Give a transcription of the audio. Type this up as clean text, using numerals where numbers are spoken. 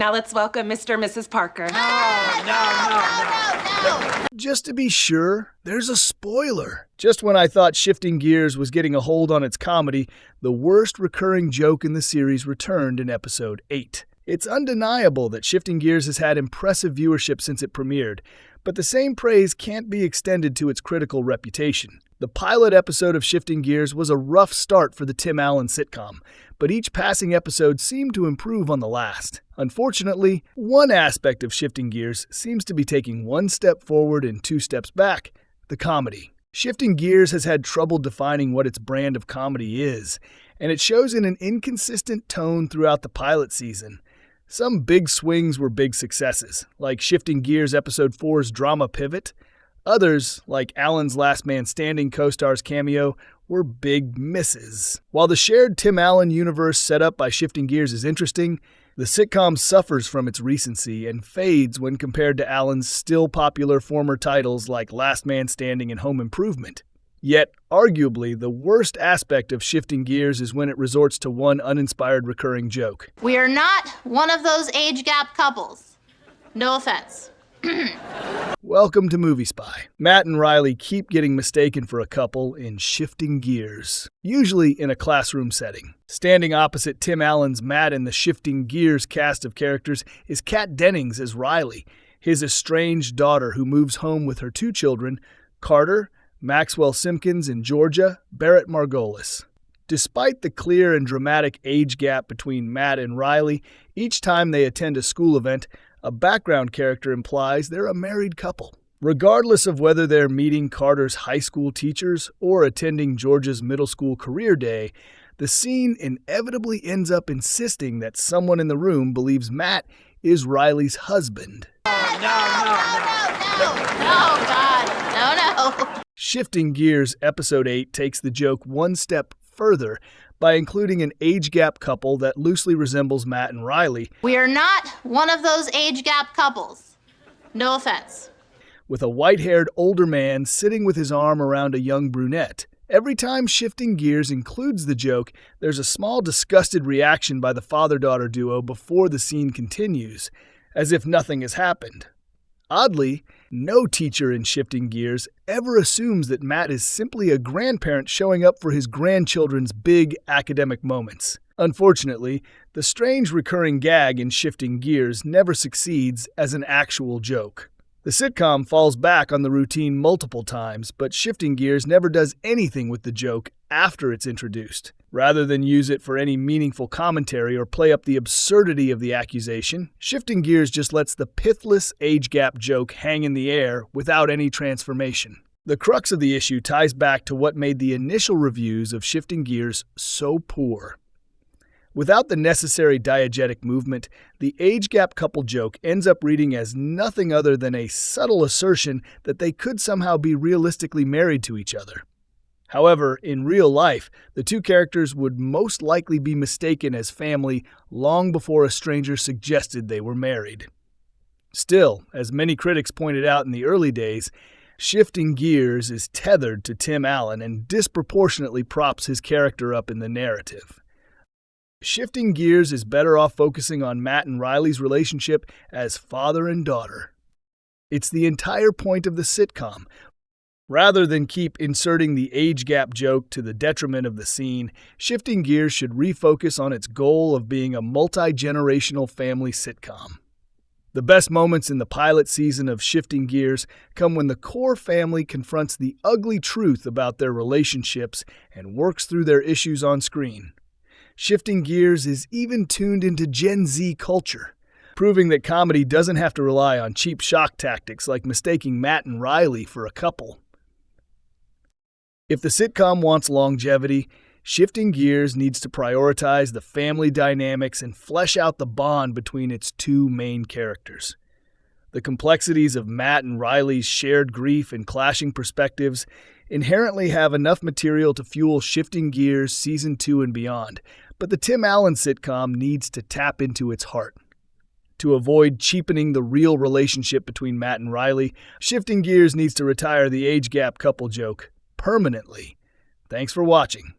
Now let's welcome Mr. and Mrs. Parker. No. Just to be sure, there's a spoiler. Just when I thought Shifting Gears was getting a hold on its comedy, the worst recurring joke in the series returned in episode 8. It's undeniable that Shifting Gears has had impressive viewership since it premiered, but the same praise can't be extended to its critical reputation. The pilot episode of Shifting Gears was a rough start for the Tim Allen sitcom, but each passing episode seemed to improve on the last. Unfortunately, one aspect of Shifting Gears seems to be taking one step forward and two steps back: the comedy. Shifting Gears has had trouble defining what its brand of comedy is, and it shows in an inconsistent tone throughout the pilot season. Some big swings were big successes, like Shifting Gears Episode 4's drama pivot. Others, like Allen's Last Man Standing co-star's cameo, were big misses. While the shared Tim Allen universe set up by Shifting Gears is interesting, the sitcom suffers from its recency and fades when compared to Allen's still popular former titles like Last Man Standing and Home Improvement. Yet, arguably, the worst aspect of Shifting Gears is when it resorts to one uninspired recurring joke. We are not one of those age gap couples. No offense. Welcome to Movie Spy. Matt and Riley keep getting mistaken for a couple in Shifting Gears, usually in a classroom setting. Standing opposite Tim Allen's Matt in the Shifting Gears cast of characters is Kat Dennings as Riley, his estranged daughter who moves home with her two children, Carter, Maxwell Simpkins, and Georgia, Barrett Margolis. Despite the clear and dramatic age gap between Matt and Riley, each time they attend a school event, a background character implies they're a married couple. Regardless of whether they're meeting Carter's high school teachers or attending Georgia's middle school career day, the scene inevitably ends up insisting that someone in the room believes Matt is Riley's husband. No, God. No. Shifting Gears Episode 8 takes the joke one step further by including an age gap couple that loosely resembles Matt and Riley. We are not one of those age gap couples. No offense. With a white-haired older man sitting with his arm around a young brunette. Every time Shifting Gears includes the joke, there's a small disgusted reaction by the father-daughter duo before the scene continues, as if nothing has happened. Oddly, no teacher in Shifting Gears ever assumes that Matt is simply a grandparent showing up for his grandchildren's big academic moments. Unfortunately, the strange recurring gag in Shifting Gears never succeeds as an actual joke. The sitcom falls back on the routine multiple times, but Shifting Gears never does anything with the joke after it's introduced. Rather than use it for any meaningful commentary or play up the absurdity of the accusation, Shifting Gears just lets the pithless age gap joke hang in the air without any transformation. The crux of the issue ties back to what made the initial reviews of Shifting Gears so poor. Without the necessary diegetic movement, the age gap couple joke ends up reading as nothing other than a subtle assertion that they could somehow be realistically married to each other. However, in real life, the two characters would most likely be mistaken as family long before a stranger suggested they were married. Still, as many critics pointed out in the early days, Shifting Gears is tethered to Tim Allen and disproportionately props his character up in the narrative. Shifting Gears is better off focusing on Matt and Riley's relationship as father and daughter. It's the entire point of the sitcom. Rather than keep inserting the age gap joke to the detriment of the scene, Shifting Gears should refocus on its goal of being a multi-generational family sitcom. The best moments in the pilot season of Shifting Gears come when the core family confronts the ugly truth about their relationships and works through their issues on screen. Shifting Gears is even tuned into Gen Z culture, proving that comedy doesn't have to rely on cheap shock tactics like mistaking Matt and Riley for a couple. If the sitcom wants longevity, Shifting Gears needs to prioritize the family dynamics and flesh out the bond between its two main characters. The complexities of Matt and Riley's shared grief and clashing perspectives inherently have enough material to fuel Shifting Gears Season 2 and beyond, but the Tim Allen sitcom needs to tap into its heart. To avoid cheapening the real relationship between Matt and Riley, Shifting Gears needs to retire the age gap couple joke permanently. Thanks for watching.